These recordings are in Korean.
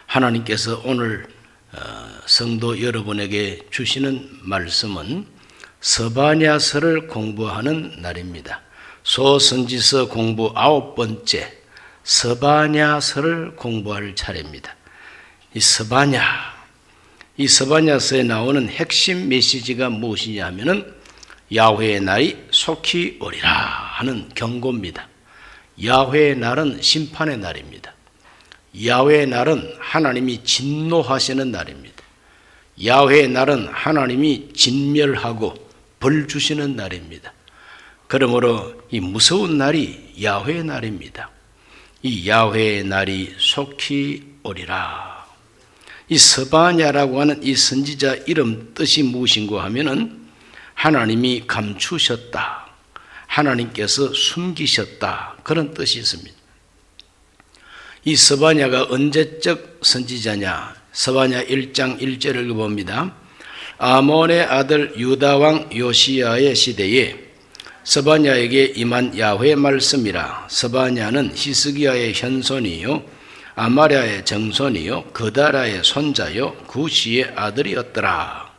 하나님께서 오늘 성도 여러분에게 주시는 말씀은 스바냐서를 공부하는 날입니다. 소선지서 공부 9번째 스바냐서를 공부할 차례입니다. 이 스바냐서에 나오는 핵심 메시지가 무엇이냐 하면은 야훼의 날이 속히 오리라 하는 경고입니다. 야훼의 날은 심판의 날입니다. 야훼의 날은 하나님이 진노하시는 날입니다. 야훼의 날은 하나님이 진멸하고 벌 주시는 날입니다. 그러므로 이 무서운 날이 야훼의 날입니다. 이 야훼의 날이 속히 오리라. 이 스바냐라고 하는 이 선지자 이름 뜻이 무엇인가 하면은 하나님이 감추셨다, 하나님께서 숨기셨다, 그런 뜻이 있습니다. 이 스바냐가 언제적 선지자냐? 스바냐 1장 1절을 읽어봅니다. 아몬의 아들 유다왕 요시야의 시대에 스바냐에게 임한 야훼의 말씀이라. 스바냐는 히스기야의 현손이요 아마랴의 정손이요 그다라의 손자요 구시의 아들이었더라.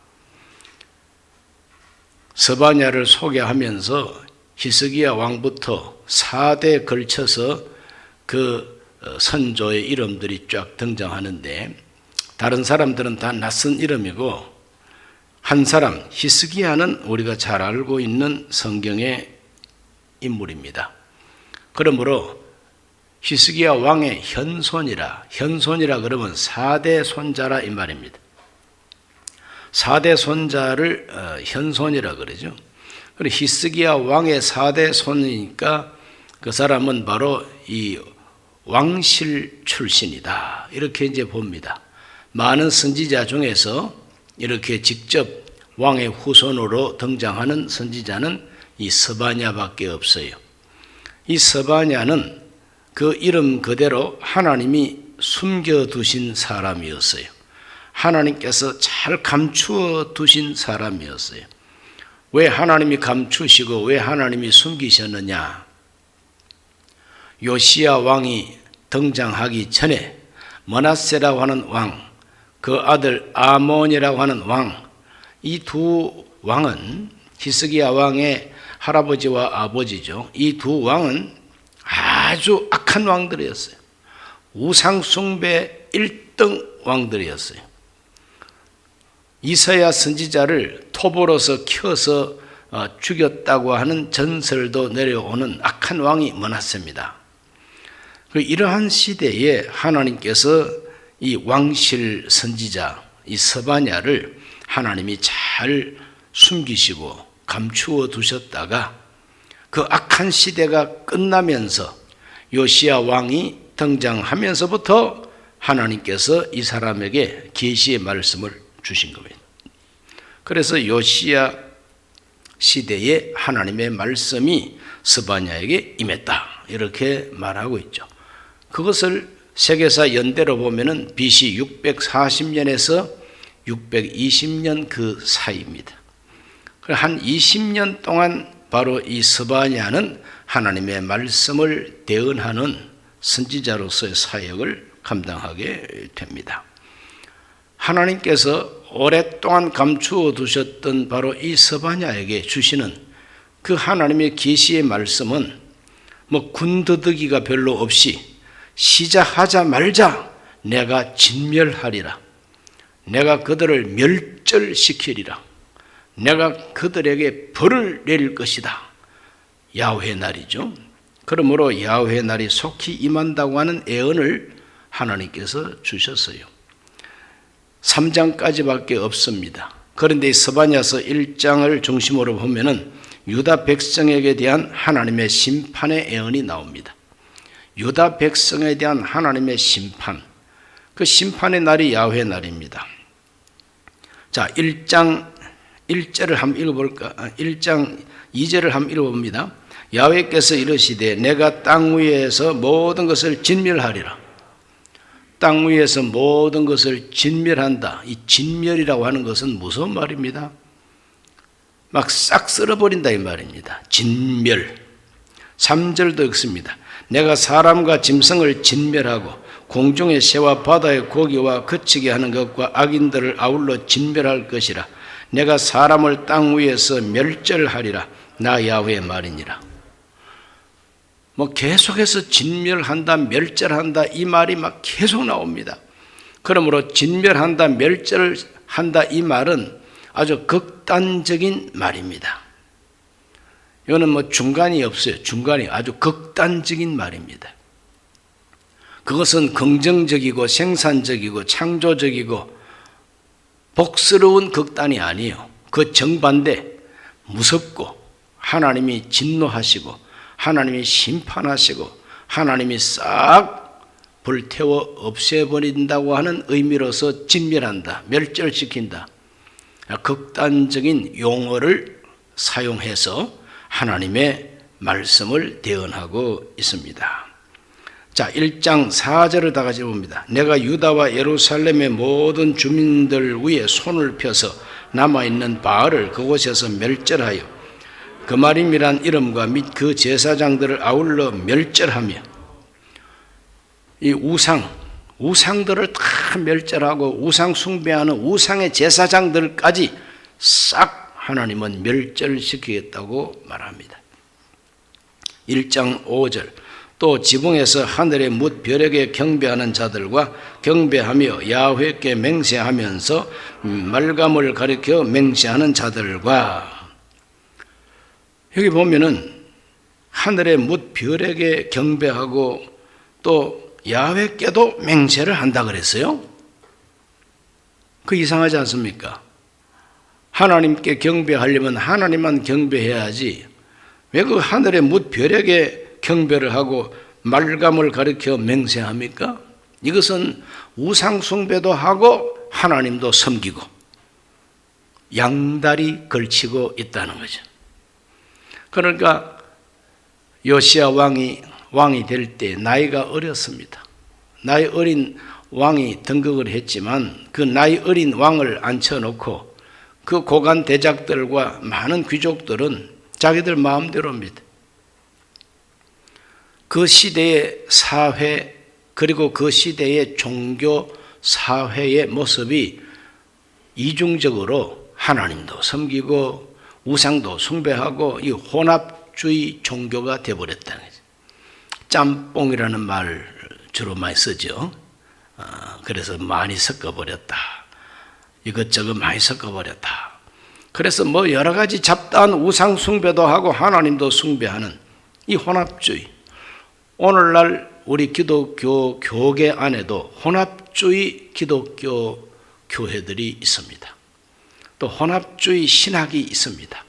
스바냐를 소개하면서 히스기야 왕부터 4대에 걸쳐서 그 선조의 이름들이 쫙 등장하는데, 다른 사람들은 다 낯선 이름이고 한 사람 히스기야는 우리가 잘 알고 있는 성경의 인물입니다. 그러므로 히스기야 왕의 현손이라 그러면 4대 손자라 이 말입니다. 4대 손자를 현손이라 그러죠. 그리고 히스기야 왕의 4대 손이니까 그 사람은 바로 이 왕실 출신이다, 이렇게 이제 봅니다. 많은 선지자 중에서 이렇게 직접 왕의 후손으로 등장하는 선지자는 이 스바냐밖에 없어요. 이 스바냐는 그 이름 그대로 하나님이 숨겨두신 사람이었어요. 하나님께서 잘 감추어 두신 사람이었어요. 왜 하나님이 감추시고 왜 하나님이 숨기셨느냐? 요시야 왕이 등장하기 전에 므낫세라고 하는 왕, 그 아들 아몬이라고 하는 왕, 이 두 왕은 히스기야 왕의 할아버지와 아버지죠. 이 두 왕은 아주 악한 왕들이었어요. 우상숭배 1등 왕들이었어요. 이사야 선지자를 톱으로서 켜서 죽였다고 하는 전설도 내려오는 악한 왕이 므낫세입니다. 이러한 시대에 하나님께서 이 왕실 선지자 이 스바냐를 하나님이 잘 숨기시고 감추어 두셨다가 그 악한 시대가 끝나면서 요시야 왕이 등장하면서부터 하나님께서 이 사람에게 계시의 말씀을 주신 겁니다. 그래서 요시야 시대에 하나님의 말씀이 스바냐에게 임했다, 이렇게 말하고 있죠. 그것을 세계사 연대로 보면은 BC 640년에서 620년 그 사이입니다. 한 20년 동안 바로 이 스바냐는 하나님의 말씀을 대언하는 선지자로서의 사역을 감당하게 됩니다. 하나님께서 오랫동안 감추어 두셨던 바로 이 스바냐에게 주시는 그 하나님의 계시의 말씀은 군더더기가 별로 없이 시작하자마자 내가 진멸하리라, 내가 그들을 멸절시키리라, 내가 그들에게 벌을 내릴 것이다. 야훼 날이죠. 그러므로 야훼 날이 속히 임한다고 하는 예언을 하나님께서 주셨어요. 3장까지밖에 없습니다. 그런데 스바냐서 1장을 중심으로 보면은 유다 백성에게 대한 하나님의 심판의 예언이 나옵니다. 유다 백성에 대한 하나님의 심판, 그 심판의 날이 야훼 날입니다. 자, 1장 1절을 한번 읽어볼까? 1장 2절을 한번 읽어봅니다. 야훼께서 이르시되 내가 땅 위에서 모든 것을 진멸하리라. 땅 위에서 모든 것을 진멸한다. 이 진멸이라고 하는 것은 무서운 말입니다. 막 싹 쓸어버린다 이 말입니다. 진멸. 3절도 읽습니다. 내가 사람과 짐승을 진멸하고 공중의 새와 바다의 고기와 거치게 하는 것과 악인들을 아울러 진멸할 것이라. 내가 사람을 땅 위에서 멸절하리라. 나 야훼의 말이니라. 계속해서 진멸한다, 멸절한다 이 말이 막 계속 나옵니다. 그러므로 진멸한다, 멸절한다 이 말은 아주 극단적인 말입니다. 이거는 중간이 없어요. 중간이 아주 극단적인 말입니다. 그것은 긍정적이고 생산적이고 창조적이고 복스러운 극단이 아니에요. 그 정반대 무섭고 하나님이 진노하시고 하나님이 심판하시고 하나님이 싹 불태워 없애버린다고 하는 의미로서 진멸한다, 멸절시킨다. 극단적인 용어를 사용해서 하나님의 말씀을 대언하고 있습니다. 자, 1장 4절을 다 같이 봅니다. 내가 유다와 예루살렘의 모든 주민들 위에 손을 펴서 남아있는 바알을 그곳에서 멸절하여 그마림이란 이름과 및 그 제사장들을 아울러 멸절하며, 이 우상들을 다 멸절하고 우상 숭배하는 우상의 제사장들까지 싹 하나님은 멸절시키겠다고 말합니다. 1장 5절 또 지붕에서 하늘의 뭇 별에게 경배하는 자들과 경배하며 야훼께 맹세하면서 말감을 가리켜 맹세하는 자들과, 여기 보면은 하늘의 뭇 별에게 경배하고 또 야훼께도 맹세를 한다 그랬어요. 그 이상하지 않습니까? 하나님께 경배하려면 하나님만 경배해야지 왜 그 하늘의 뭇 별에게 경배를 하고 말감을 가리켜 맹세합니까? 이것은 우상 숭배도 하고 하나님도 섬기고 양다리 걸치고 있다는 거죠. 그러니까 요시야 왕이 될 때 나이가 어렸습니다. 나이 어린 왕이 등극을 했지만 그 나이 어린 왕을 앉혀놓고 그 고관 대작들과 많은 귀족들은 자기들 마음대로입니다. 그 시대의 사회 그리고 그 시대의 종교 사회의 모습이 이중적으로 하나님도 섬기고 우상도 숭배하고 이 혼합주의 종교가 되어버렸다는 거죠. 짬뽕이라는 말 주로 많이 쓰죠. 그래서 많이 섞어버렸다. 이것저것 많이 섞어버렸다. 그래서 여러 가지 잡다한 우상 숭배도 하고 하나님도 숭배하는 이 혼합주의. 오늘날 우리 기독교 교계 안에도 혼합주의 기독교 교회들이 있습니다. 또 혼합주의 신학이 있습니다.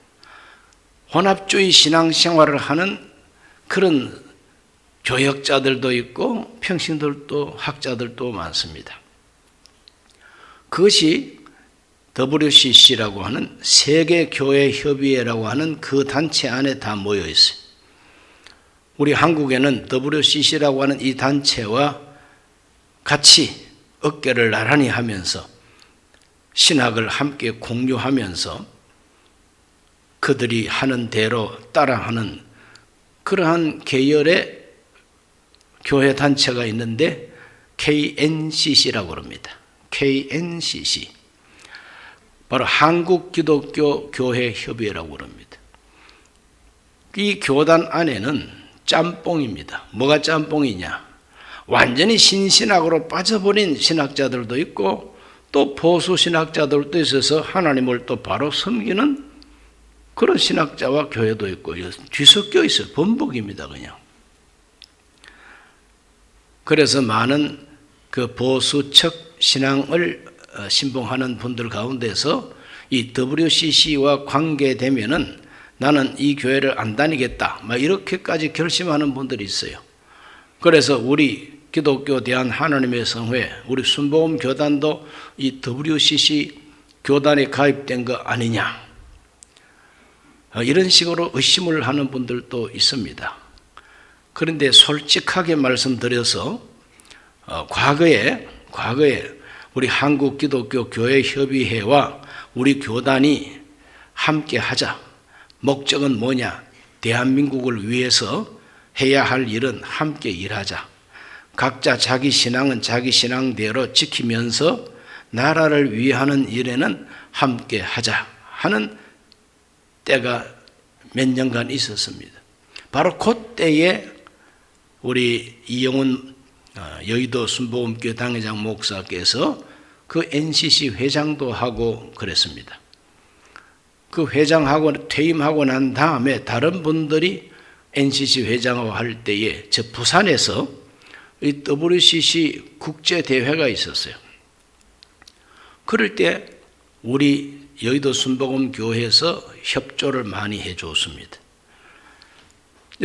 혼합주의 신앙생활을 하는 그런 교역자들도 있고 평신들도 학자들도 많습니다. 그것이 WCC라고 하는 세계교회협의회라고 하는 그 단체 안에 다 모여 있어요. 우리 한국에는 WCC라고 하는 이 단체와 같이 어깨를 나란히 하면서 신학을 함께 공유하면서 그들이 하는 대로 따라하는 그러한 계열의 교회 단체가 있는데 KNCC라고 합니다. KNCC. 바로 한국기독교교회협의회라고 합니다. 이 교단 안에는 짬뽕입니다. 뭐가 짬뽕이냐? 완전히 신신학으로 빠져버린 신학자들도 있고 또 보수 신학자들도 있어서 하나님을 또 바로 섬기는 그런 신학자와 교회도 있고 뒤섞여 있어요. 번복입니다. 그냥. 그래서 많은 그 보수적 신앙을 신봉하는 분들 가운데서 이 WCC와 관계되면은 나는 이 교회를 안 다니겠다, 이렇게까지 결심하는 분들이 있어요. 그래서 우리 기독교 대한 하나님의 성회, 우리 순복음 교단도 이 WCC 교단에 가입된 거 아니냐, 이런 식으로 의심을 하는 분들도 있습니다. 그런데 솔직하게 말씀드려서 과거에 우리 한국기독교교회협의회와 우리 교단이 함께 하자. 목적은 뭐냐? 대한민국을 위해서 해야 할 일은 함께 일하자. 각자 자기 신앙은 자기 신앙대로 지키면서 나라를 위하는 일에는 함께 하자 하는 때가 몇 년간 있었습니다. 바로 그때에 우리 이영훈 여의도 순복음교회 당회장 목사께서 그 NCC 회장도 하고 그랬습니다. 그 회장하고 퇴임하고 난 다음에 다른 분들이 NCC 회장하고 할 때에 저 부산에서 이 WCC 국제대회가 있었어요. 그럴 때 우리 여의도 순복음교회에서 협조를 많이 해줬습니다.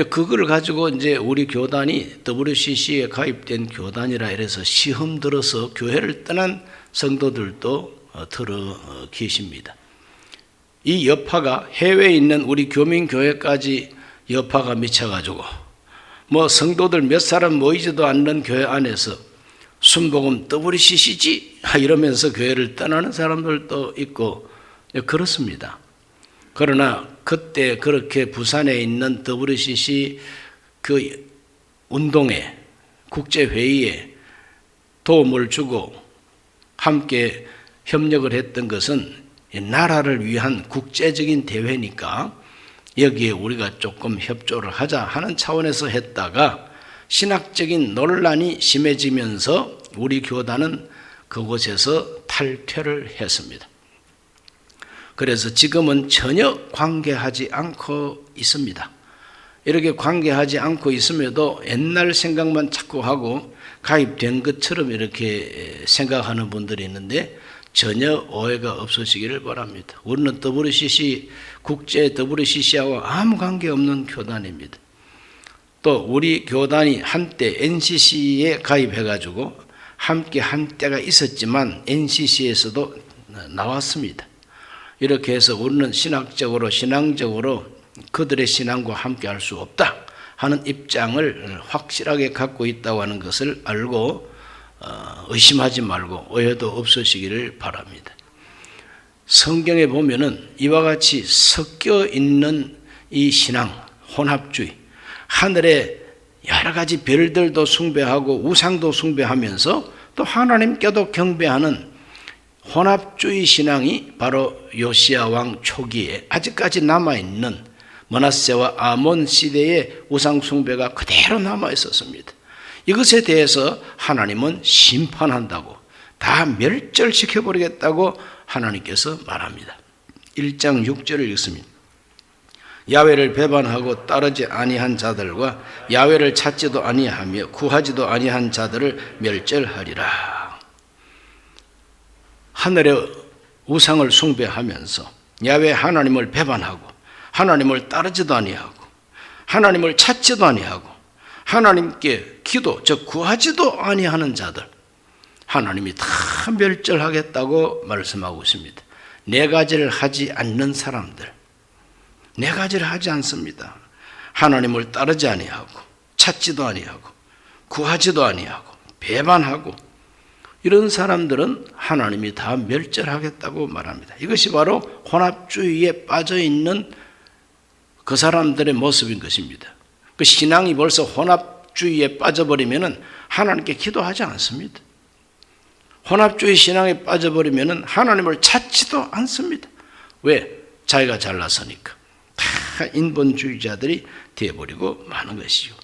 그걸 가지고 이제 우리 교단이 WCC에 가입된 교단이라 이래서 시험 들어서 교회를 떠난 성도들도 들어 계십니다. 이 여파가 해외에 있는 우리 교민교회까지 여파가 미쳐가지고 뭐 성도들 몇 사람 모이지도 않는 교회 안에서 순복음 WCC지 이러면서 교회를 떠나는 사람들도 있고 그렇습니다. 그러나 그때 그렇게 부산에 있는 WCC 그 운동에 국제회의에 도움을 주고 함께 협력을 했던 것은 나라를 위한 국제적인 대회니까 여기에 우리가 조금 협조를 하자 하는 차원에서 했다가 신학적인 논란이 심해지면서 우리 교단은 그곳에서 탈퇴를 했습니다. 그래서 지금은 전혀 관계하지 않고 있습니다. 이렇게 관계하지 않고 있음에도 옛날 생각만 자꾸 하고 가입된 것처럼 이렇게 생각하는 분들이 있는데 전혀 오해가 없으시기를 바랍니다. 우리는 WCC, 국제 WCC하고 아무 관계없는 교단입니다. 또 우리 교단이 한때 NCC에 가입해가지고 함께 한 때가 있었지만 NCC에서도 나왔습니다. 이렇게 해서 우리는 신학적으로 신앙적으로 그들의 신앙과 함께 할 수 없다 하는 입장을 확실하게 갖고 있다고 하는 것을 알고 의심하지 말고 오해도 없으시기를 바랍니다. 성경에 보면은 이와 같이 섞여 있는 이 신앙, 혼합주의, 하늘에 여러 가지 별들도 숭배하고 우상도 숭배하면서 또 하나님께도 경배하는 혼합주의 신앙이 바로 요시야 왕 초기에 아직까지 남아있는 므낫세와 아몬 시대의 우상 숭배가 그대로 남아있었습니다. 이것에 대해서 하나님은 심판한다고, 다 멸절시켜버리겠다고 하나님께서 말합니다. 1장 6절을 읽습니다. 야훼를 배반하고 따르지 아니한 자들과 야훼를 찾지도 아니하며 구하지도 아니한 자들을 멸절하리라. 하늘의 우상을 숭배하면서 야훼 하나님을 배반하고 하나님을 따르지도 아니하고 하나님을 찾지도 아니하고 하나님께 기도, 즉 구하지도 아니하는 자들, 하나님이 다 멸절하겠다고 말씀하고 있습니다. 네 가지를 하지 않는 사람들, 네 가지를 하지 않습니다. 하나님을 따르지 아니하고 찾지도 아니하고 구하지도 아니하고 배반하고 이런 사람들은 하나님이 다 멸절하겠다고 말합니다. 이것이 바로 혼합주의에 빠져있는 그 사람들의 모습인 것입니다. 그 신앙이 벌써 혼합주의에 빠져버리면 하나님께 기도하지 않습니다. 혼합주의 신앙에 빠져버리면 하나님을 찾지도 않습니다. 왜? 자기가 잘났으니까. 다 인본주의자들이 되어버리고 마는 것이죠.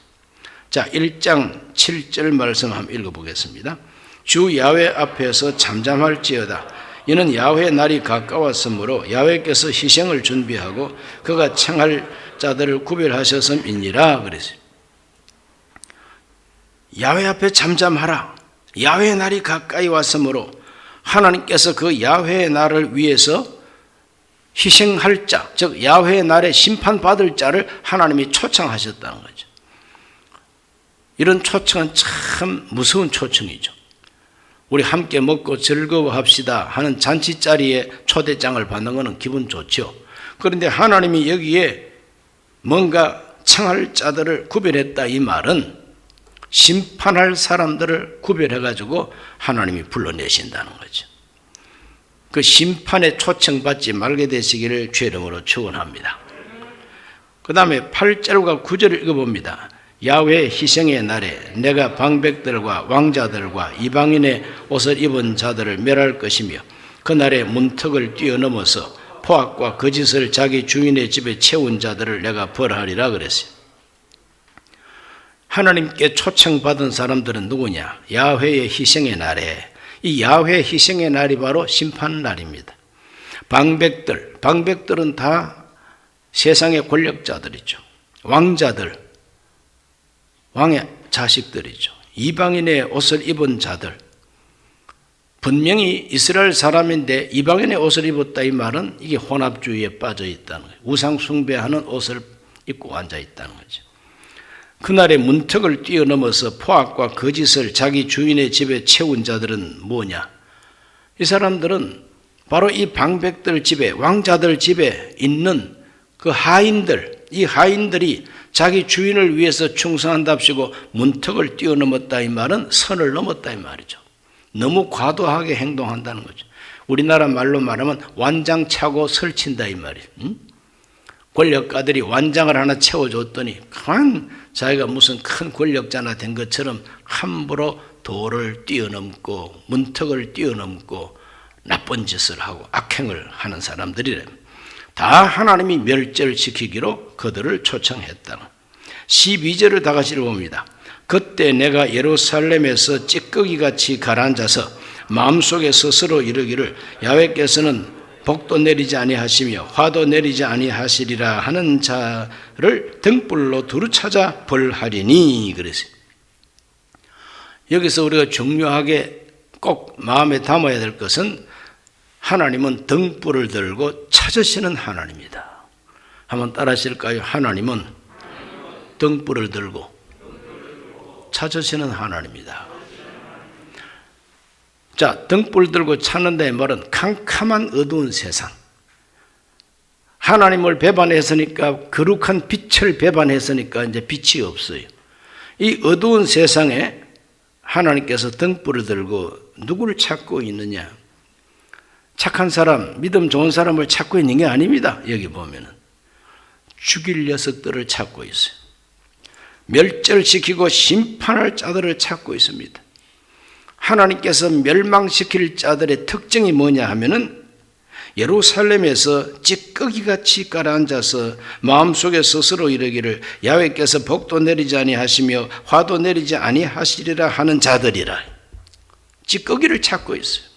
자, 1장 7절 말씀 한번 읽어보겠습니다. 주 야훼 앞에서 잠잠할지어다. 이는 야훼의 날이 가까웠으므로 야훼께서 희생을 준비하고 그가 청할 자들을 구별하셨음이니라 그랬어요. 야훼 앞에 잠잠하라. 야훼의 날이 가까이 왔으므로 하나님께서 그 야훼의 날을 위해서 희생할 자, 즉 야훼의 날에 심판받을 자를 하나님이 초청하셨다는 거죠. 이런 초청은 참 무서운 초청이죠. 우리 함께 먹고 즐거워합시다 하는 잔치자리에 초대장을 받는 것은 기분 좋죠. 그런데 하나님이 여기에 뭔가 청할 자들을 구별했다 이 말은 심판할 사람들을 구별해가지고 하나님이 불러내신다는 거죠. 그 심판에 초청받지 말게 되시기를 주의 이름으로 축원합니다. 그 다음에 8절과 9절을 읽어봅니다. 야훼 희생의 날에 내가 방백들과 왕자들과 이방인의 옷을 입은 자들을 멸할 것이며 그날에 문턱을 뛰어넘어서 포악과 거짓을 자기 주인의 집에 채운 자들을 내가 벌하리라 그랬어요. 하나님께 초청받은 사람들은 누구냐? 야훼의 희생의 날에, 이 야훼 희생의 날이 바로 심판날입니다. 방백들은 다 세상의 권력자들이죠. 왕자들, 왕의 자식들이죠. 이방인의 옷을 입은 자들, 분명히 이스라엘 사람인데 이방인의 옷을 입었다 이 말은 이게 혼합주의에 빠져 있다는 거예요. 우상 숭배하는 옷을 입고 앉아 있다는 거죠. 그날의 문턱을 뛰어넘어서 포악과 거짓을 자기 주인의 집에 채운 자들은 뭐냐? 이 사람들은 바로 이 방백들 집에, 왕자들 집에 있는 그 하인들, 이 하인들이 자기 주인을 위해서 충성한답시고 문턱을 뛰어넘었다 이 말은 선을 넘었다 이 말이죠. 너무 과도하게 행동한다는 거죠. 우리나라 말로 말하면 완장차고 설친다 이 말이에요. 권력가들이 완장을 하나 채워줬더니 그만 자기가 무슨 큰 권력자나 된 것처럼 함부로 도를 뛰어넘고 문턱을 뛰어넘고 나쁜 짓을 하고 악행을 하는 사람들이래. 다 하나님이 멸절시키기로 그들을 초청했다. 12절을 다 같이 읽어봅니다. 그때 내가 예루살렘에서 찌꺼기같이 가라앉아서 마음속에 스스로 이르기를 야훼께서는 복도 내리지 아니하시며 화도 내리지 아니하시리라 하는 자를 등불로 두루 찾아 벌하리니 그랬어요. 여기서 우리가 중요하게 꼭 마음에 담아야 될 것은 하나님은 등불을 들고 찾으시는 하나님이다. 한번 따라 하실까요? 하나님은 등불을 들고 찾으시는 하나님이다. 자, 등불 들고 찾는다의 말은 캄캄한 어두운 세상. 하나님을 배반했으니까, 거룩한 빛을 배반했으니까 이제 빛이 없어요. 이 어두운 세상에 하나님께서 등불을 들고 누구를 찾고 있느냐? 착한 사람, 믿음 좋은 사람을 찾고 있는 게 아닙니다. 여기 보면은 죽일 녀석들을 찾고 있어요. 멸절시키고 심판할 자들을 찾고 있습니다. 하나님께서 멸망시킬 자들의 특징이 뭐냐 하면은 예루살렘에서 찌꺼기같이 가라앉아서 마음속에 스스로 이르기를 야훼께서 복도 내리지 아니하시며 화도 내리지 아니하시리라 하는 자들이라. 찌꺼기를 찾고 있어요.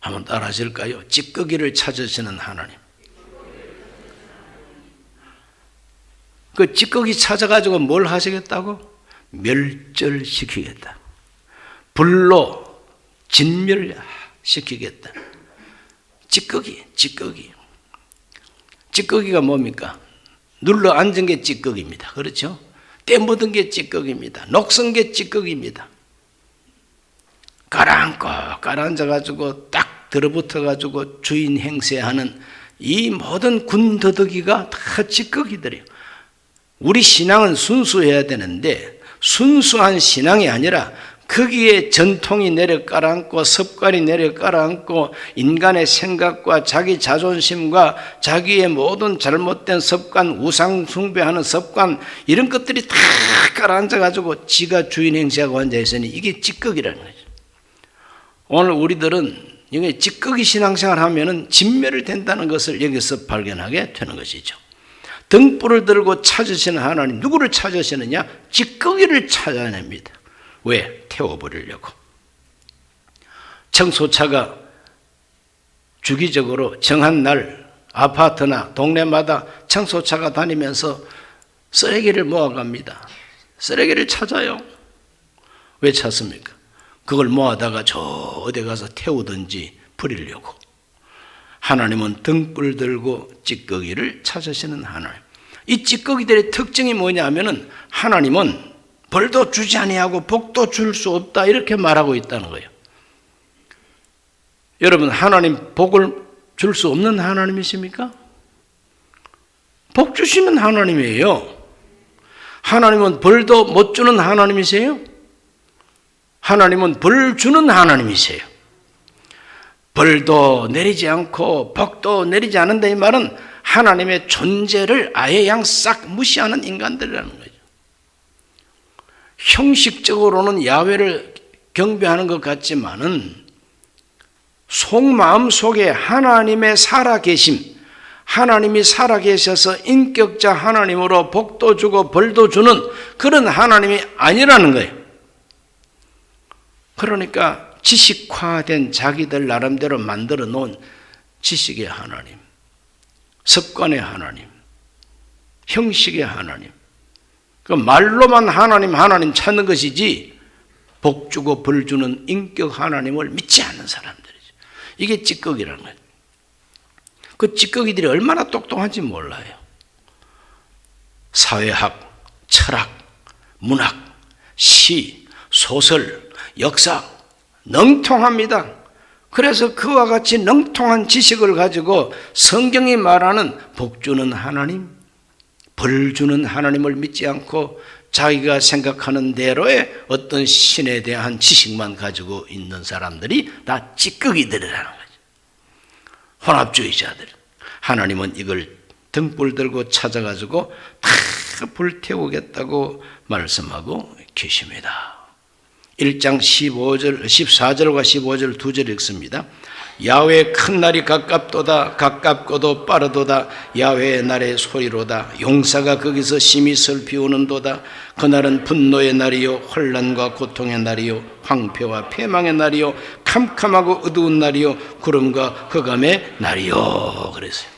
한번 따라 하실까요? 찌꺼기를 찾으시는 하나님. 그 찌꺼기 찾아가지고 뭘 하시겠다고? 멸절시키겠다. 불로 진멸시키겠다. 찌꺼기가 뭡니까? 눌러 앉은 게 찌꺼기입니다. 그렇죠? 때 묻은 게 찌꺼기입니다. 녹슨 게 찌꺼기입니다. 깔아앉아가지고 딱 들어붙어가지고 주인 행세하는 이 모든 군더더기가 다 찌꺼기들이에요. 우리 신앙은 순수해야 되는데 순수한 신앙이 아니라 거기에 전통이 내려 깔아앉고 습관이 내려 깔아앉고 인간의 생각과 자기 자존심과 자기의 모든 잘못된 습관, 우상 숭배하는 습관 이런 것들이 다 깔아앉아가지고 지가 주인 행세하고 앉아있으니 이게 찌꺼기라는 거죠. 오늘 우리들은 이게 찌꺼기 신앙생활 하면은 진멸을 된다는 것을 여기서 발견하게 되는 것이죠. 등불을 들고 찾으시는 하나님, 누구를 찾으시느냐? 찌꺼기를 찾아냅니다. 왜? 태워버리려고. 청소차가 주기적으로 정한 날 아파트나 동네마다 청소차가 다니면서 쓰레기를 모아갑니다. 쓰레기를 찾아요. 왜 찾습니까? 그걸 모아다가 저 어디 가서 태우든지 버리려고. 하나님은 등불 들고 찌꺼기를 찾으시는 하나님. 이 찌꺼기들의 특징이 뭐냐 하면은 하나님은 벌도 주지 아니하고 복도 줄 수 없다 이렇게 말하고 있다는 거예요. 여러분, 하나님 복을 줄 수 없는 하나님이십니까? 복 주시는 하나님이에요. 하나님은 벌도 못 주는 하나님이세요? 하나님은 벌 주는 하나님이세요. 벌도 내리지 않고 복도 내리지 않는다 이 말은 하나님의 존재를 아예 양 싹 무시하는 인간들이라는 거죠. 형식적으로는 야훼를 경배하는 것 같지만은 속마음 속에 하나님의 살아계심, 하나님이 살아계셔서 인격자 하나님으로 복도 주고 벌도 주는 그런 하나님이 아니라는 거예요. 그러니까 지식화된 자기들 나름대로 만들어 놓은 지식의 하나님, 습관의 하나님, 형식의 하나님, 그 말로만 하나님 찾는 것이지 복 주고 벌 주는 인격 하나님을 믿지 않는 사람들이죠. 이게 찌꺼기라는 거예요. 그 찌꺼기들이 얼마나 똑똑한지 몰라요. 사회학, 철학, 문학, 시, 소설, 역사 능통합니다. 그래서 그와 같이 능통한 지식을 가지고 성경이 말하는 복 주는 하나님, 벌 주는 하나님을 믿지 않고 자기가 생각하는 대로의 어떤 신에 대한 지식만 가지고 있는 사람들이 다 찌꺼기들이라는 거죠. 혼합주의자들. 하나님은 이걸 등불 들고 찾아가지고 다 불태우겠다고 말씀하고 계십니다. 1장 14절과 15절 두 절 읽습니다. 야훼의 큰 날이 가깝도다. 가깝고도 빠르도다. 야훼의 날의 소리로다. 용사가 거기서 심히 슬피우는도다. 그날은 분노의 날이요 혼란과 고통의 날이요 황폐와 패망의 날이요 캄캄하고 어두운 날이요 구름과 흑암의 날이요. 그랬어요.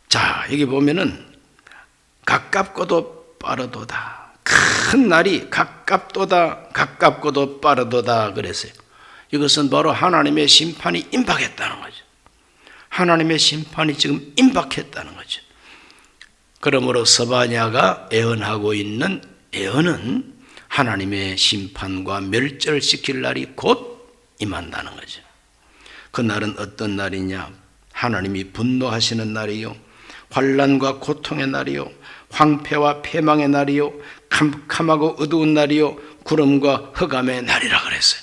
자, 여기 보면은 가깝고도 빠르도다. 큰 날이 가깝도다. 가깝고도 빠르도다. 그랬어요. 이것은 바로 하나님의 심판이 임박했다는 거죠. 하나님의 심판이 지금 임박했다는 거죠. 그러므로 스바냐가 애언하고 있는 애언은 하나님의 심판과 멸절시킬 날이 곧 임한다는 거죠. 그날은 어떤 날이냐? 하나님이 분노하시는 날이요, 환난과 고통의 날이요, 황폐와 패망의 날이요, 캄캄하고 어두운 날이요, 구름과 흑암의 날이라 그랬어요.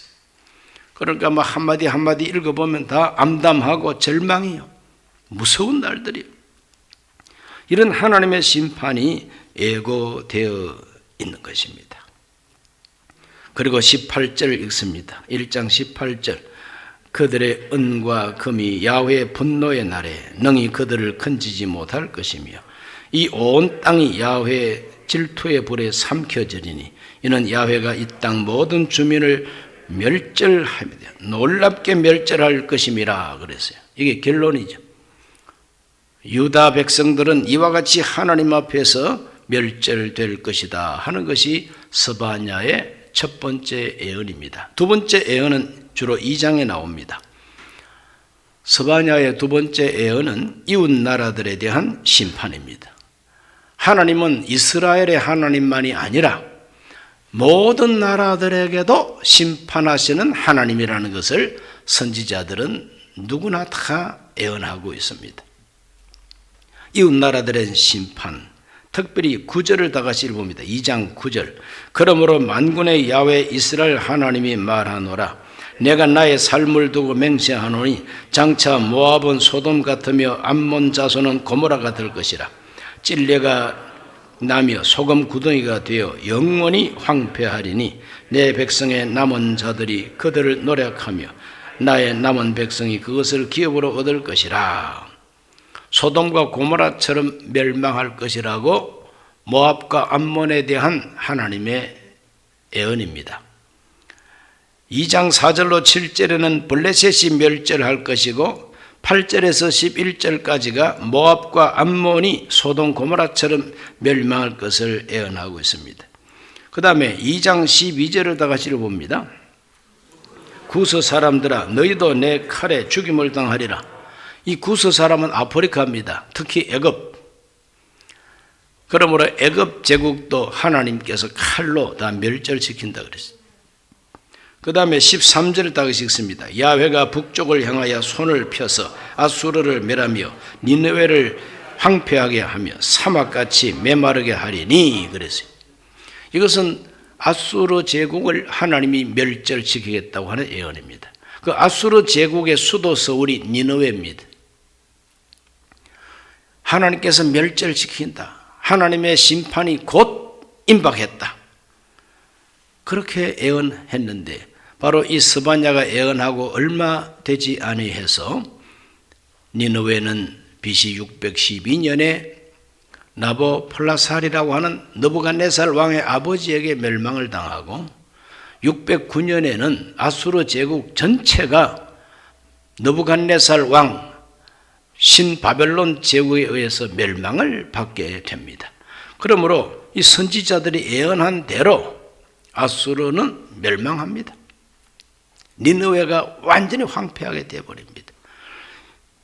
그러니까 뭐 한마디 한마디 읽어보면 다 암담하고 절망이요, 무서운 날들이요. 이런 하나님의 심판이 예고되어 있는 것입니다. 그리고 18절 읽습니다. 1장 18절. 그들의 은과 금이 야훼의 분노의 날에 능히 그들을 건지지 못할 것이며 이 온 땅이 야훼의 질투의 불에 삼켜지리니 이는 야훼가 이 땅 모든 주민을 멸절합니다. 놀랍게 멸절할 것임이라 그랬어요. 이게 결론이죠. 유다 백성들은 이와 같이 하나님 앞에서 멸절될 것이다 하는 것이 스바냐의 첫 번째 예언입니다. 두 번째 예언은 주로 2장에 나옵니다. 스바냐의 두 번째 예언은 이웃 나라들에 대한 심판입니다. 하나님은 이스라엘의 하나님만이 아니라 모든 나라들에게도 심판하시는 하나님이라는 것을 선지자들은 누구나 다 예언하고 있습니다. 이웃 나라들의 심판, 특별히 9절을 다 같이 읽어봅니다. 2장 9절. 그러므로 만군의 야훼 이스라엘 하나님이 말하노라. 내가 나의 삶을 두고 맹세하노니 장차 모압은 소돔 같으며 암몬 자손은 고모라가 될 것이라. 찔레가 나며 소금 구덩이가 되어 영원히 황폐하리니 내 백성의 남은 자들이 그들을 노력하며 나의 남은 백성이 그것을 기업으로 얻을 것이라. 소돔과 고모라처럼 멸망할 것이라고 모압과 암몬에 대한 하나님의 예언입니다. 2장 4절로 7절에는 블레셋이 멸절할 것이고 8절에서 11절까지가 모압과 암몬이 소돔 고모라처럼 멸망할 것을 예언하고 있습니다. 그 다음에 2장 12절을 다 같이 읽어봅니다. 구스 사람들아 너희도 내 칼에 죽임을 당하리라. 이 구스 사람은 아프리카입니다. 특히 애굽. 그러므로 애굽 제국도 하나님께서 칼로 다 멸절시킨다 그랬어요. 그 다음에 13절을 다 읽습니다. 야훼가 북쪽을 향하여 손을 펴서 아수르를 멸하며 니느웨를 황폐하게 하며 사막같이 메마르게 하리니 그랬어요. 이것은 아수르 제국을 하나님이 멸절시키겠다고 하는 예언입니다. 그 아수르 제국의 수도 서울이 니느웨입니다. 하나님께서 멸절시킨다. 하나님의 심판이 곧 임박했다. 그렇게 예언했는데 바로 이 스바냐가 예언하고 얼마 되지 아니해서 니느웨는 BC 612년에 나보폴라살이라고 하는 느부갓네살 왕의 아버지에게 멸망을 당하고 609년에는 아수르 제국 전체가 느부갓네살 왕 신바벨론 제국에 의해서 멸망을 받게 됩니다. 그러므로 이 선지자들이 예언한 대로 아수르는 멸망합니다. 니느웨가 완전히 황폐하게 되어버립니다.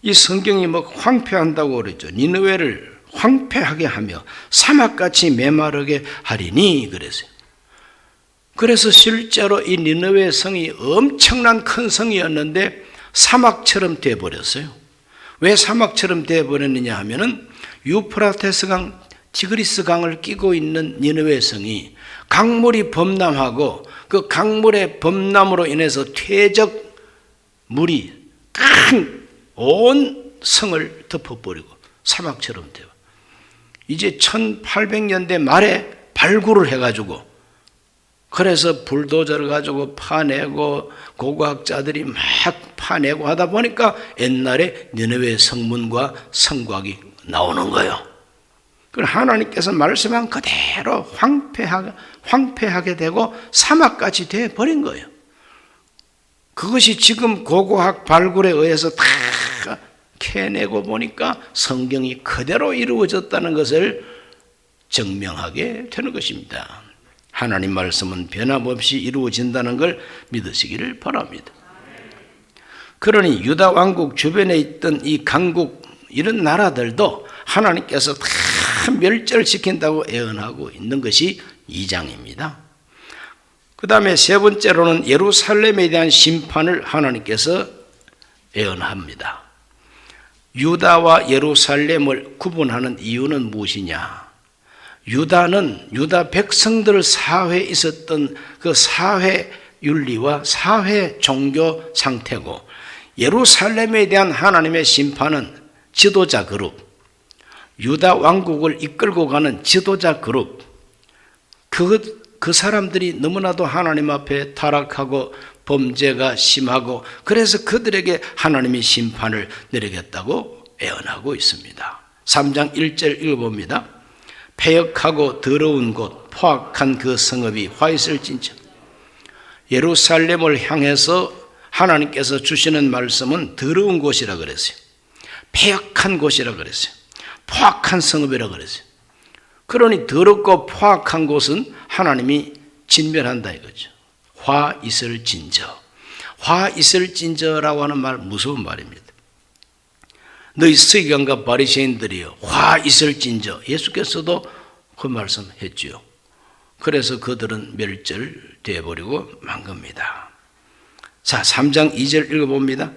이 성경이 뭐 황폐한다고 그랬죠. 니느웨를 황폐하게 하며 사막같이 메마르게 하리니 그랬어요. 그래서 실제로 이 니느웨 성이 엄청난 큰 성이었는데 사막처럼 되어버렸어요. 왜 사막처럼 되어버렸느냐 하면은 유프라테스 강, 티그리스 강을 끼고 있는 니느웨 성이 강물이 범람하고 그 강물의 범람으로 인해서 퇴적 물이 큰 온 성을 덮어버리고 사막처럼 되어 이제 1800년대 말에 발굴을 해가지고 그래서 불도저를 가지고 파내고 고고학자들이 막 파내고 하다 보니까 옛날에 니느웨 성문과 성곽이 나오는 거예요. 그럼 하나님께서 말씀한 그대로 황폐하게 되고 사막같이 되어버린 거예요. 그것이 지금 고고학 발굴에 의해서 다 캐내고 보니까 성경이 그대로 이루어졌다는 것을 증명하게 되는 것입니다. 하나님 말씀은 변함없이 이루어진다는 걸 믿으시기를 바랍니다. 그러니 유다 왕국 주변에 있던 이 강국 이런 나라들도 하나님께서 다 멸절시킨다고 예언하고 있는 것이 2장입니다. 그 다음에 세 번째로는 예루살렘에 대한 심판을 하나님께서 예언합니다. 유다와 예루살렘을 구분하는 이유는 무엇이냐? 유다는 유다 백성들 사회에 있었던 그 사회 윤리와 사회 종교 상태고, 예루살렘에 대한 하나님의 심판은 지도자 그룹, 유다 왕국을 이끌고 가는 지도자 그룹, 그 사람들이 너무나도 하나님 앞에 타락하고 범죄가 심하고, 그래서 그들에게 하나님이 심판을 내리겠다고 예언하고 있습니다. 3장 1절 읽어봅니다. 패역하고 더러운 곳, 포악한 그 성읍이 화 있을진저. 예루살렘을 향해서 하나님께서 주시는 말씀은 더러운 곳이라 그랬어요. 패역한 곳이라 그랬어요. 포악한 성읍이라 그랬어요. 그러니 더럽고 포악한 곳은 하나님이 진멸한다 이거죠. 화 있을진저. 화 있을진저라고 하는 말 무서운 말입니다. 너희 서기관과 바리새인들이여 화 있을진저. 예수께서도 그 말씀 했지요. 그래서 그들은 멸절되어 버리고 만 겁니다. 자, 3장 2절 읽어봅니다.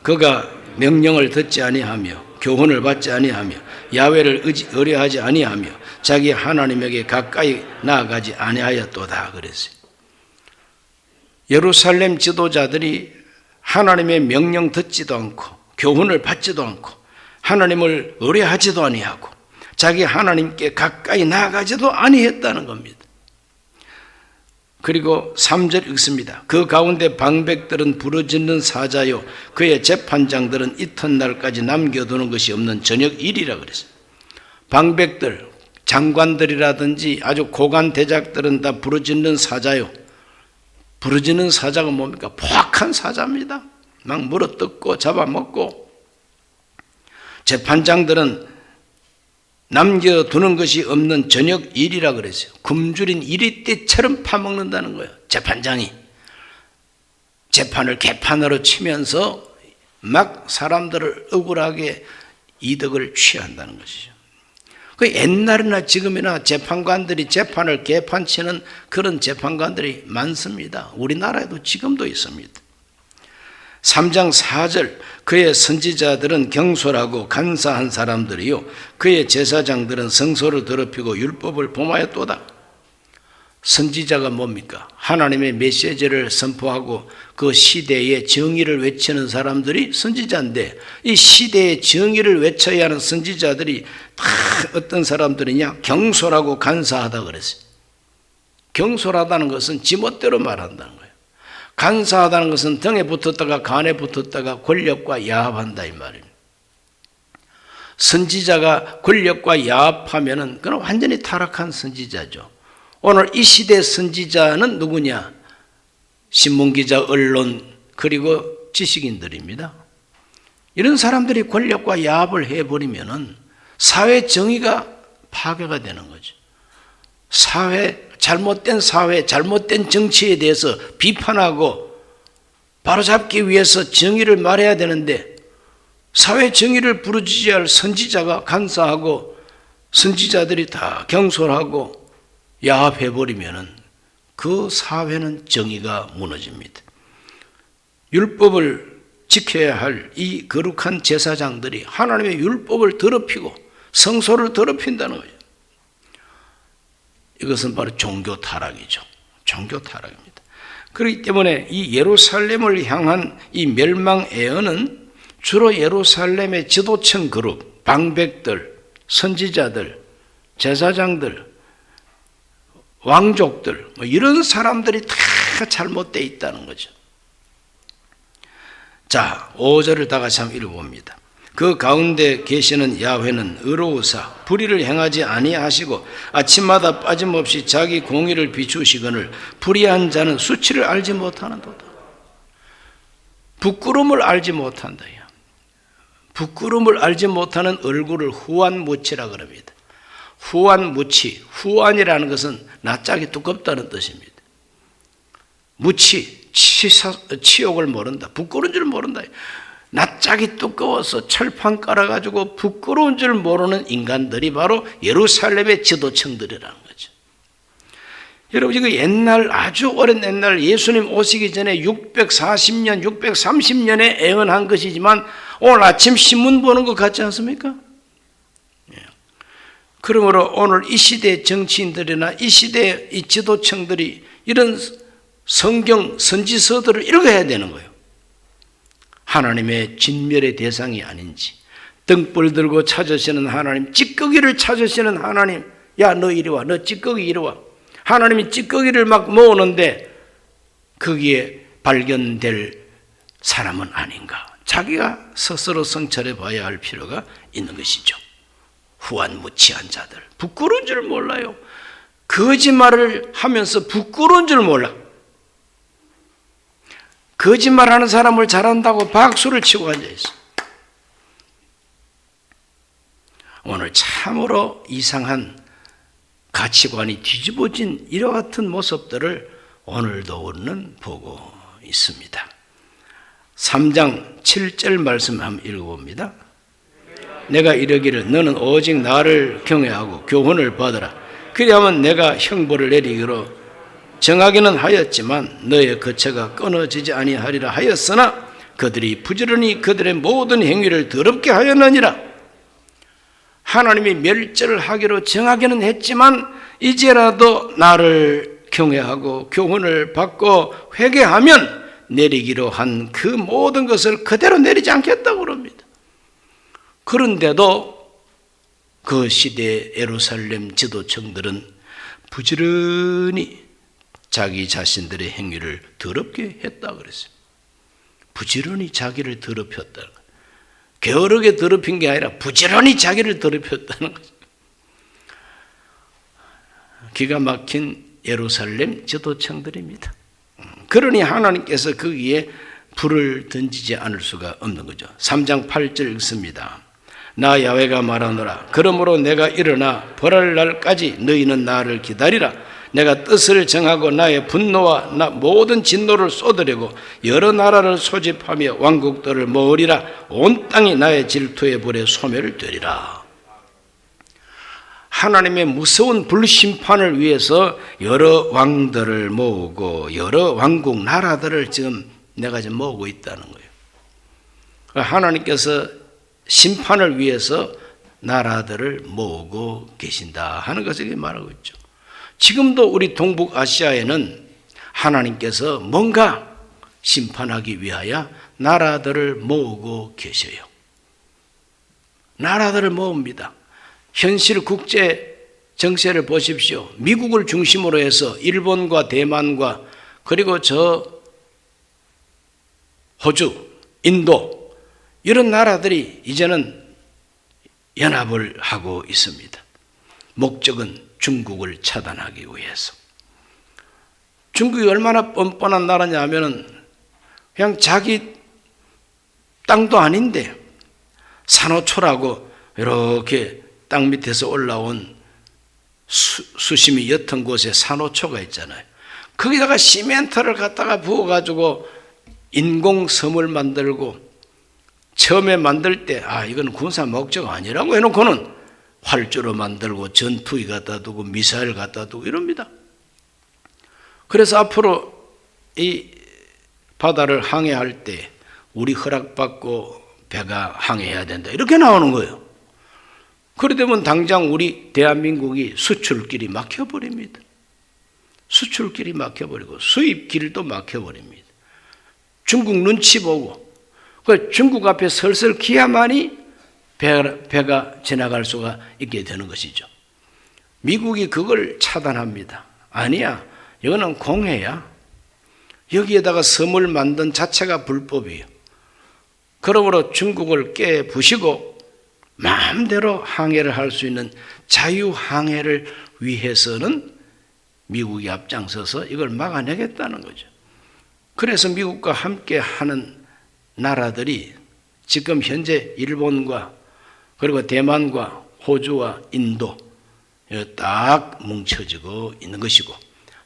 그가 명령을 듣지 아니하며 교훈을 받지 아니하며 야훼를 의뢰하지 아니하며 자기 하나님에게 가까이 나아가지 아니하였도다 그랬어요. 예루살렘 지도자들이 하나님의 명령 듣지도 않고 교훈을 받지도 않고 하나님을 의뢰하지도 아니하고 자기 하나님께 가까이 나아가지도 아니했다는 겁니다. 그리고 3절 읽습니다. 그 가운데 방백들은 부르짖는 사자요 그의 재판장들은 이튿날까지 남겨두는 것이 없는 저녁 일이라 그랬어요. 방백들, 장관들이라든지 아주 고관 대작들은 다 부르짖는 사자요. 부르짖는 사자가 뭡니까? 포악한 사자입니다. 막 물어뜯고 잡아먹고. 재판장들은 남겨두는 것이 없는 저녁 일이라 그랬어요. 굶주린 이리떼처럼 파먹는다는 거예요. 재판장이 재판을 개판으로 치면서 막 사람들을 억울하게 이득을 취한다는 것이죠. 그 옛날이나 지금이나 재판관들이 재판을 개판치는 그런 재판관들이 많습니다. 우리나라에도 지금도 있습니다. 3장 4절 그의 선지자들은 경솔하고 간사한 사람들이요 그의 제사장들은 성소를 더럽히고 율법을 범하였도다. 선지자가 뭡니까? 하나님의 메시지를 선포하고 그 시대의 정의를 외치는 사람들이 선지자인데, 이 시대의 정의를 외쳐야 하는 선지자들이 다 어떤 사람들이냐? 경솔하고 간사하다 그랬어요. 경솔하다는 것은 지멋대로 말한다는 거예요. 간사하다는 것은 등에 붙었다가 간에 붙었다가 권력과 야합한다 이 말입니다. 선지자가 권력과 야합하면은 그건 완전히 타락한 선지자죠. 오늘 이 시대 선지자는 누구냐? 신문기자, 언론, 그리고 지식인들입니다. 이런 사람들이 권력과 야합을 해버리면은 사회 정의가 파괴가 되는 거죠. 잘못된 사회, 잘못된 정치에 대해서 비판하고 바로잡기 위해서 정의를 말해야 되는데, 사회 정의를 부르짖어야 선지자가 간사하고 선지자들이 다 경솔하고 야합해버리면 그 사회는 정의가 무너집니다. 율법을 지켜야 할 이 거룩한 제사장들이 하나님의 율법을 더럽히고 성소를 더럽힌다는 거예요. 이것은 바로 종교 타락이죠. 종교 타락입니다. 그렇기 때문에 이 예루살렘을 향한 이 멸망 예언은 주로 예루살렘의 지도층 그룹, 방백들, 선지자들, 제사장들, 왕족들, 이런 사람들이 다 잘못되어 있다는 거죠. 자, 5절을 다 같이 한번 읽어봅니다. 그 가운데 계시는 야훼는 의로우사 불의를 행하지 아니하시고 아침마다 빠짐없이 자기 공의를 비추시거늘 불의한 자는 수치를 알지 못하는도다. 부끄러움을 알지 못한다. 부끄러움을 알지 못하는 얼굴을 후한무치라 그럽니다. 후한무치, 후한이라는 것은 낯짝이 두껍다는 뜻입니다. 무치, 치욕을 모른다. 부끄러운 줄 모른다. 낯짝이 두꺼워서 철판 깔아가지고 부끄러운 줄 모르는 인간들이 바로 예루살렘의 지도층들이라는 거죠. 여러분, 이거 옛날, 아주 오랜 옛날 예수님 오시기 전에 640년, 630년에 애언한 것이지만 오늘 아침 신문 보는 것 같지 않습니까? 그러므로 오늘 이 시대의 정치인들이나 이 시대의 이 지도층들이 이런 성경 선지서들을 읽어야 되는 거예요. 하나님의 진멸의 대상이 아닌지, 등불 들고 찾으시는 하나님, 찌꺼기를 찾으시는 하나님, 야 너 이리 와, 너 찌꺼기 이리 와. 하나님이 찌꺼기를 막 모으는데 거기에 발견될 사람은 아닌가. 자기가 스스로 성찰해 봐야 할 필요가 있는 것이죠. 후한무치한 자들, 부끄러운 줄 몰라요. 거짓말을 하면서 부끄러운 줄 몰라. 거짓말하는 사람을 잘한다고 박수를 치고 앉아있어. 오늘 참으로 이상한 가치관이 뒤집어진 이와 같은 모습들을 오늘도 우리는 보고 있습니다. 3장 7절 말씀 한번 읽어봅니다. 내가 이르기를 너는 오직 나를 경외하고 교훈을 받으라. 그리하면 내가 형벌을 내리기로 정하기는 하였지만 너의 거처가 끊어지지 아니하리라 하였으나 그들이 부지런히 그들의 모든 행위를 더럽게 하였느니라. 하나님이 멸절을 하기로 정하기는 했지만 이제라도 나를 경외하고 교훈을 받고 회개하면 내리기로 한 그 모든 것을 그대로 내리지 않겠다고 그럽니다. 그런데도 그 시대의 예루살렘 지도층들은 부지런히 자기 자신들의 행위를 더럽게 했다 그랬어요. 부지런히 자기를 더럽혔다. 게으르게 더럽힌 게 아니라 부지런히 자기를 더럽혔다는 거죠. 기가 막힌 예루살렘 지도층들입니다. 그러니 하나님께서 거기에 불을 던지지 않을 수가 없는 거죠. 3장 8절 읽습니다. 나 야훼가 말하노라. 그러므로 내가 일어나 벌할 날까지 너희는 나를 기다리라. 내가 뜻을 정하고 나의 분노와 나 모든 진노를 쏟으려고 여러 나라를 소집하며 왕국들을 모으리라. 온 땅이 나의 질투의 불에 소멸을 되리라. 하나님의 무서운 불심판을 위해서 여러 왕들을 모으고 여러 왕국 나라들을 내가 지금 모으고 있다는 거예요. 하나님께서 심판을 위해서 나라들을 모으고 계신다 하는 것을 말하고 있죠. 지금도 우리 동북아시아에는 하나님께서 뭔가 심판하기 위하여 나라들을 모으고 계셔요. 나라들을 모읍니다. 현실 국제 정세를 보십시오. 미국을 중심으로 해서 일본과 대만과 그리고 호주, 인도 이런 나라들이 이제는 연합을 하고 있습니다. 목적은 중국을 차단하기 위해서. 중국이 얼마나 뻔뻔한 나라냐 하면은 그냥 자기 땅도 아닌데 산호초라고 이렇게 땅 밑에서 올라온 수심이 옅은 곳에 산호초가 있잖아요. 거기다가 시멘트를 갖다가 부어가지고 인공섬을 만들고 처음에 만들 때 이건 군사 목적 아니라고 해놓고는 활주로 만들고 전투기 갖다 두고 미사일 갖다 두고 이럽니다. 그래서 앞으로 이 바다를 항해할 때 우리 허락받고 배가 항해해야 된다 이렇게 나오는 거예요. 그러되면 당장 우리 대한민국이 수출길이 막혀버립니다. 수출길이 막혀버리고 수입길도 막혀버립니다. 중국 눈치 보고 중국 앞에 설설 기야만이 배가 지나갈 수가 있게 되는 것이죠. 미국이 그걸 차단합니다. 아니야, 이거는 공해야. 여기에다가 섬을 만든 자체가 불법이에요. 그러므로 중국을 깨부시고 마음대로 항해를 할 수 있는 자유항해를 위해서는 미국이 앞장서서 이걸 막아내겠다는 거죠. 그래서 미국과 함께 하는 나라들이 지금 현재 일본과 그리고 대만과 호주와 인도 딱 뭉쳐지고 있는 것이고,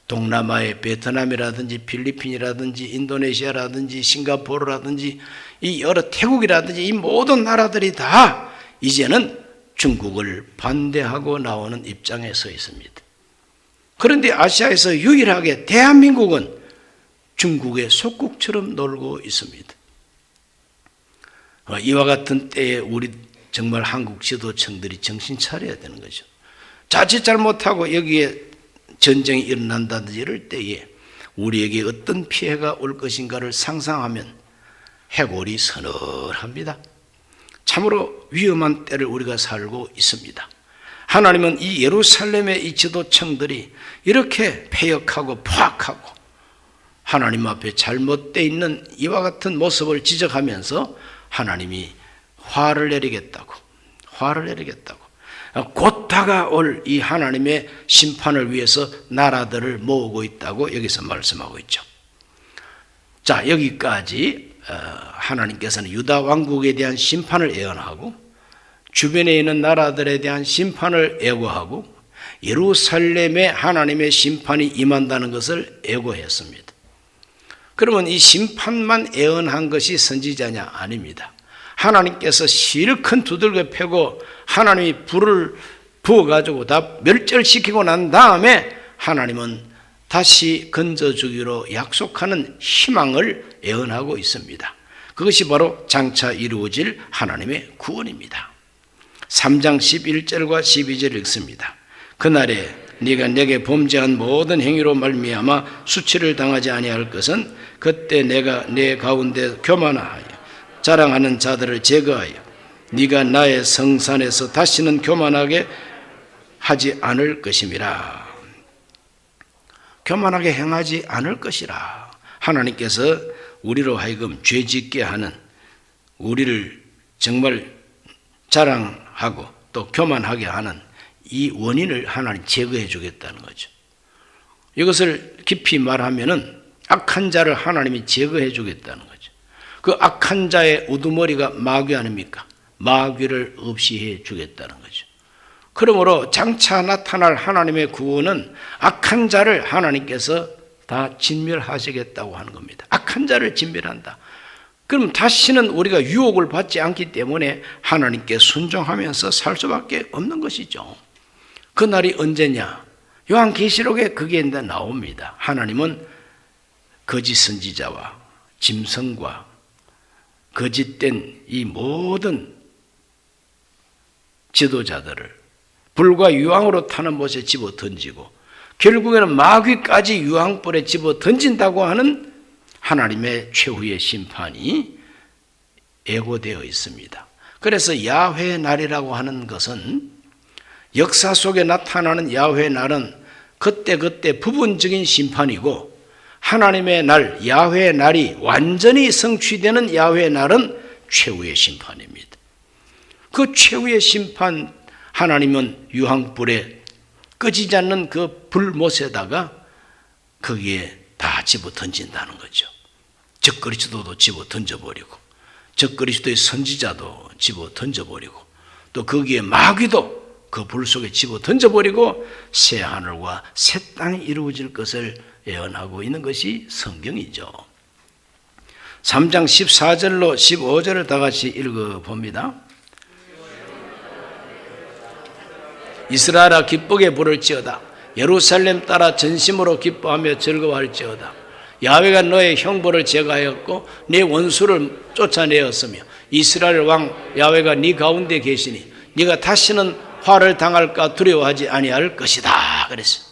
동남아의 베트남이라든지 필리핀이라든지 인도네시아라든지 싱가포르라든지 이 여러 태국이라든지 이 모든 나라들이 다 이제는 중국을 반대하고 나오는 입장에 서 있습니다. 그런데 아시아에서 유일하게 대한민국은 중국의 속국처럼 놀고 있습니다. 이와 같은 때에 우리 정말 한국 지도층들이 정신 차려야 되는 거죠. 자칫 잘못하고 여기에 전쟁이 일어난다든지 이럴 때에 우리에게 어떤 피해가 올 것인가를 상상하면 해골이 서늘합니다. 참으로 위험한 때를 우리가 살고 있습니다. 하나님은 이 예루살렘의 이 지도층들이 이렇게 패역하고 포악하고 하나님 앞에 잘못되어 있는 이와 같은 모습을 지적하면서 하나님이 화를 내리겠다고 곧 다가올 이 하나님의 심판을 위해서 나라들을 모으고 있다고 여기서 말씀하고 있죠. 자, 여기까지 하나님께서는 유다 왕국에 대한 심판을 예언하고 주변에 있는 나라들에 대한 심판을 예고하고 예루살렘에 하나님의 심판이 임한다는 것을 예고했습니다. 그러면 이 심판만 예언한 것이 선지자냐? 아닙니다. 하나님께서 실컷 두들겨 패고 하나님이 불을 부어가지고 다 멸절시키고 난 다음에 하나님은 다시 건져주기로 약속하는 희망을 예언하고 있습니다. 그것이 바로 장차 이루어질 하나님의 구원입니다. 3장 11절과 12절 읽습니다. 그날에 네가 내게 범죄한 모든 행위로 말미암아 수치를 당하지 아니할 것은 그때 내가 네 가운데 교만하여 자랑하는 자들을 제거하여 네가 나의 성산에서 다시는 교만하게 하지 않을 것임이라. 교만하게 행하지 않을 것이라. 하나님께서 우리로 하여금 죄짓게 하는, 우리를 정말 자랑하고 또 교만하게 하는 이 원인을 하나님 제거해 주겠다는 거죠. 이것을 깊이 말하면은 악한 자를 하나님이 제거해 주겠다는 거죠. 그 악한 자의 우두머리가 마귀 아닙니까? 마귀를 없이 해 주겠다는 거죠. 그러므로 장차 나타날 하나님의 구원은 악한 자를 하나님께서 다 진멸하시겠다고 하는 겁니다. 악한 자를 진멸한다. 그럼 다시는 우리가 유혹을 받지 않기 때문에 하나님께 순종하면서 살 수밖에 없는 것이죠. 그날이 언제냐? 요한계시록에 그게 나옵니다. 하나님은 거짓 선지자와 짐승과 거짓된 이 모든 지도자들을 불과 유황으로 타는 못에 집어 던지고 결국에는 마귀까지 유황불에 집어 던진다고 하는 하나님의 최후의 심판이 예고되어 있습니다. 그래서 야훼의 날이라고 하는 것은 역사 속에 나타나는 야훼의 날은 그때그때 부분적인 심판이고, 하나님의 날, 야훼의 날이 완전히 성취되는 야훼의 날은 최후의 심판입니다. 그 최후의 심판, 하나님은 유황불에 꺼지지 않는 그 불못에다가 거기에 다 집어 던진다는 거죠. 적 그리스도도 집어 던져버리고, 적 그리스도의 선지자도 집어 던져버리고, 또 거기에 마귀도 그 불 속에 집어 던져버리고 새 하늘과 새 땅이 이루어질 것을 예언하고 있는 것이 성경이죠. 3장 14절로 15절을 다 같이 읽어봅니다. 이스라엘아 기쁘게 부를지어다. 예루살렘 따라 전심으로 기뻐하며 즐거워할지어다. 야훼가 너의 형벌을 제거하였고 네 원수를 쫓아내었으며 이스라엘 왕 야훼가 네 가운데 계시니 네가 다시는 화를 당할까 두려워하지 아니할 것이다. 그랬어요.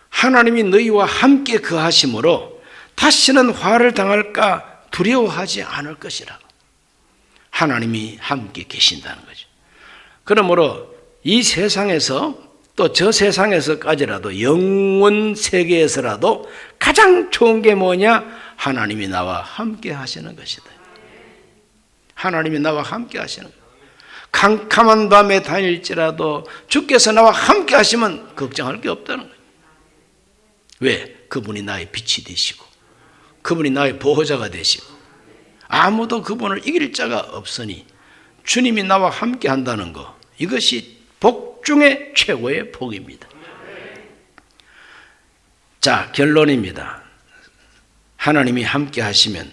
하나님이 너희와 함께 거하심으로 다시는 화를 당할까 두려워하지 않을 것이라. 하나님이 함께 계신다는 거죠. 그러므로 이 세상에서 또 저 세상에서까지라도 영원 세계에서라도 가장 좋은 게 뭐냐? 하나님이 나와 함께 하시는 것이다. 하나님이 나와 함께 하시는 것. 캄캄한 밤에 다닐지라도 주께서 나와 함께 하시면 걱정할 게 없다는 거예요. 왜? 그분이 나의 빛이 되시고 그분이 나의 보호자가 되시고 아무도 그분을 이길 자가 없으니 주님이 나와 함께 한다는 것, 이것이 복 중에 최고의 복입니다. 자, 결론입니다. 하나님이 함께 하시면,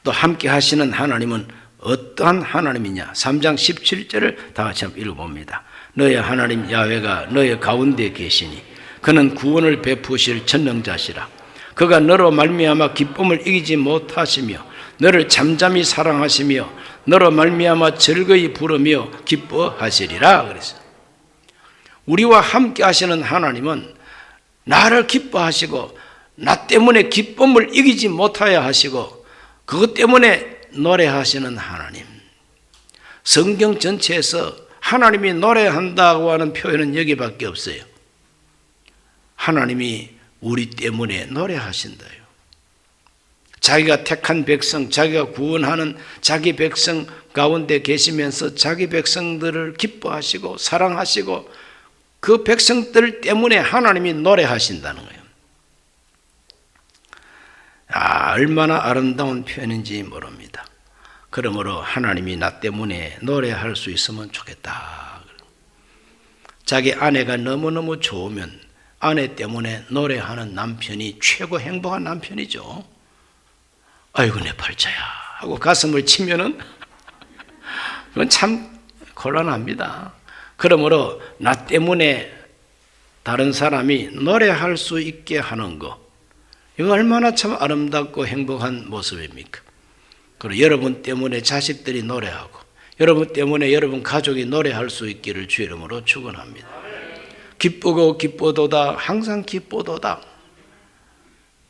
또 함께 하시는 하나님은 어떠한 하나님이냐? 3장 17절을 다 같이 한번 읽어봅니다. 너의 하나님 야훼가 너의 가운데 계시니 그는 구원을 베푸실 전능자시라. 그가 너로 말미암아 기쁨을 이기지 못하시며 너를 잠잠히 사랑하시며 너로 말미암아 즐거이 부르며 기뻐하시리라. 그랬어요. 우리와 함께 하시는 하나님은 나를 기뻐하시고 나 때문에 기쁨을 이기지 못하여 하시고 그것 때문에 노래하시는 하나님. 성경 전체에서 하나님이 노래한다고 하는 표현은 여기밖에 없어요. 하나님이 우리 때문에 노래하신다요. 자기가 택한 백성, 자기가 구원하는 자기 백성 가운데 계시면서 자기 백성들을 기뻐하시고 사랑하시고 그 백성들 때문에 하나님이 노래하신다는 거예요. 얼마나 아름다운 표현인지 모릅니다. 그러므로 하나님이 나 때문에 노래할 수 있으면 좋겠다. 자기 아내가 너무너무 좋으면 아내 때문에 노래하는 남편이 최고 행복한 남편이죠. 아이고 내 팔자야 하고 가슴을 치면은 그건 참 곤란합니다. 그러므로 나 때문에 다른 사람이 노래할 수 있게 하는 것, 이거 얼마나 참 아름답고 행복한 모습입니까? 그리고 여러분 때문에 자식들이 노래하고 여러분 때문에 여러분 가족이 노래할 수 있기를 주 이름으로 축원합니다. 기쁘고 기뻐도다, 항상 기뻐도다.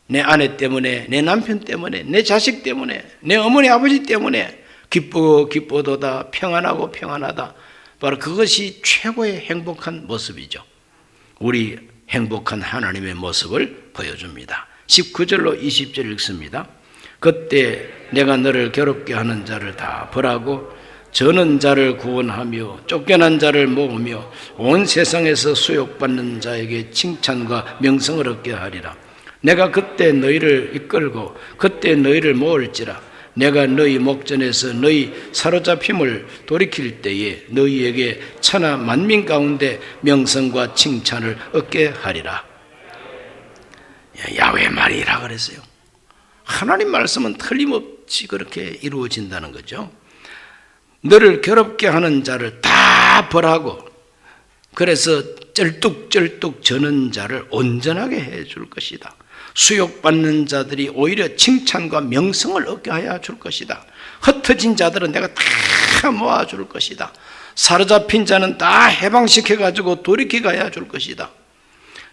내 아내 때문에, 내 남편 때문에, 내 자식 때문에, 내 어머니 아버지 때문에 기쁘고 기뻐도다, 평안하고 평안하다. 바로 그것이 최고의 행복한 모습이죠. 우리 행복한 하나님의 모습을 보여줍니다. 19절로 20절 읽습니다. 그때 내가 너를 괴롭게 하는 자를 다 벌하고 저는 자를 구원하며 쫓겨난 자를 모으며 온 세상에서 수욕받는 자에게 칭찬과 명성을 얻게 하리라. 내가 그때 너희를 이끌고 그때 너희를 모을지라. 내가 너희 목전에서 너희 사로잡힘을 돌이킬 때에 너희에게 천하 만민 가운데 명성과 칭찬을 얻게 하리라. 야훼 말이라 그랬어요. 하나님 말씀은 틀림없이 그렇게 이루어진다는 거죠. 너를 괴롭게 하는 자를 다 벌하고 그래서 쩔뚝쩔뚝 저는 자를 온전하게 해줄 것이다. 수욕받는 자들이 오히려 칭찬과 명성을 얻게 하여 줄 것이다. 흩어진 자들은 내가 다 모아줄 것이다. 사로잡힌 자는 다 해방시켜가지고 돌이키게 하여 줄 것이다.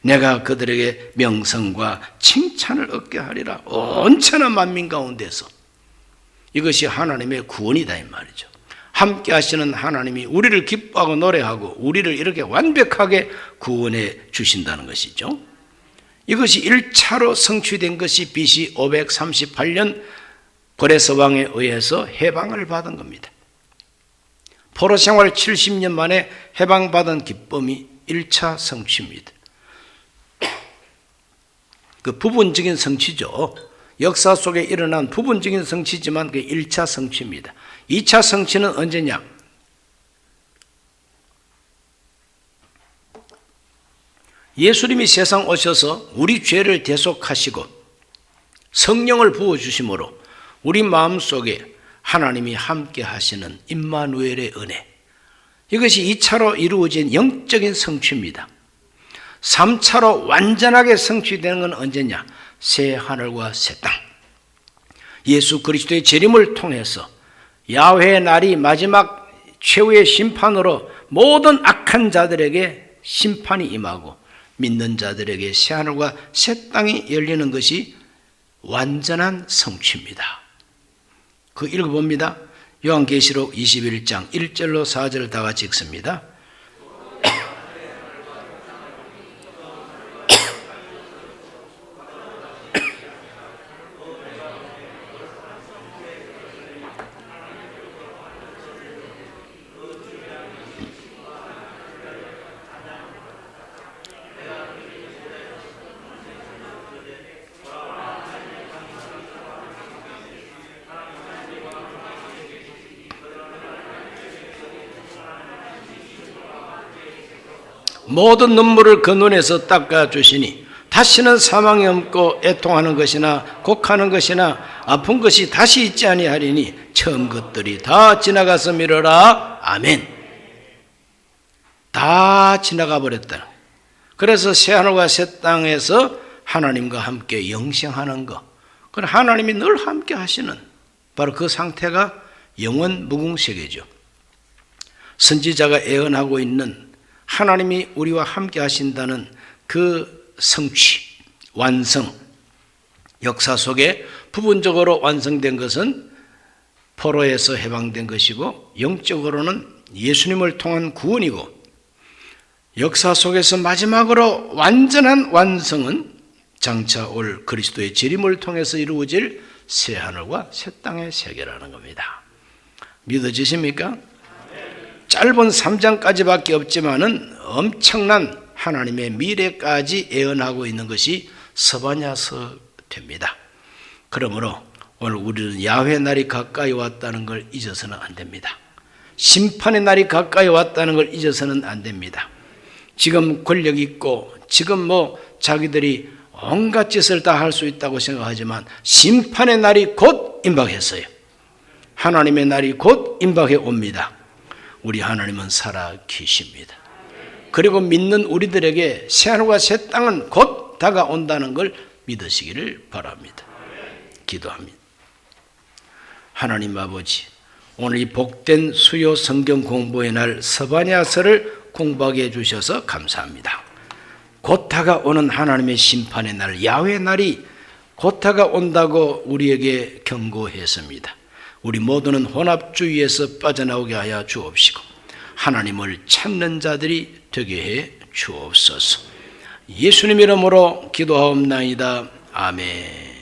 내가 그들에게 명성과 칭찬을 얻게 하리라. 온천한 만민 가운데서. 이것이 하나님의 구원이다 이 말이죠. 함께 하시는 하나님이 우리를 기뻐하고 노래하고 우리를 이렇게 완벽하게 구원해 주신다는 것이죠. 이것이 1차로 성취된 것이 BC 538년 고레스 왕에 의해서 해방을 받은 겁니다. 포로 생활 70년 만에 해방받은 기쁨이 1차 성취입니다. 그 부분적인 성취죠. 역사 속에 일어난 부분적인 성취지만 그 1차 성취입니다. 2차 성취는 언제냐? 예수님이 세상 오셔서 우리 죄를 대속하시고 성령을 부어주심으로 우리 마음속에 하나님이 함께 하시는 임마누엘의 은혜, 이것이 2차로 이루어진 영적인 성취입니다. 3차로 완전하게 성취되는 건 언제냐? 새 하늘과 새 땅. 예수 그리스도의 재림을 통해서 야훼의 날이 마지막 최후의 심판으로 모든 악한 자들에게 심판이 임하고 믿는 자들에게 새 하늘과 새 땅이 열리는 것이 완전한 성취입니다. 그 읽어봅니다. 요한계시록 21장 1절로 4절 다 같이 읽습니다. 모든 눈물을 그 눈에서 닦아주시니 다시는 사망이 없고 애통하는 것이나 곡하는 것이나 아픈 것이 다시 있지 아니하리니 처음 것들이 다 지나가서 미뤄라. 아멘. 다 지나가 버렸다. 그래서 새하늘과 새 땅에서 하나님과 함께 영생하는 것, 그건 하나님이 늘 함께 하시는 바로 그 상태가 영원 무궁세계죠. 선지자가 예언하고 있는 하나님이 우리와 함께 하신다는 그 성취, 완성, 역사 속에 부분적으로 완성된 것은 포로에서 해방된 것이고 영적으로는 예수님을 통한 구원이고 역사 속에서 마지막으로 완전한 완성은 장차 올 그리스도의 재림을 통해서 이루어질 새 하늘과 새 땅의 세계라는 겁니다. 믿어지십니까? 짧은 3장까지밖에 없지만은 엄청난 하나님의 미래까지 예언하고 있는 것이 스바냐서 됩니다. 그러므로 오늘 우리는 야훼의 날이 가까이 왔다는 걸 잊어서는 안 됩니다. 심판의 날이 가까이 왔다는 걸 잊어서는 안 됩니다. 지금 권력 있고 지금 자기들이 온갖 짓을 다 할 수 있다고 생각하지만 심판의 날이 곧 임박했어요. 하나님의 날이 곧 임박해 옵니다. 우리 하나님은 살아 계십니다. 그리고 믿는 우리들에게 새하늘과 새 땅은 곧 다가온다는 걸 믿으시기를 바랍니다. 기도합니다. 하나님 아버지, 오늘 이 복된 수요 성경 공부의 날 스바냐서를 공부하게 해주셔서 감사합니다. 곧 다가오는 하나님의 심판의 날, 야훼의 날이 곧 다가온다고 우리에게 경고했습니다. 우리 모두는 혼합주의에서 빠져나오게 하여 주옵시고 하나님을 찾는 자들이 되게 해 주옵소서. 예수님 이름으로 기도하옵나이다. 아멘.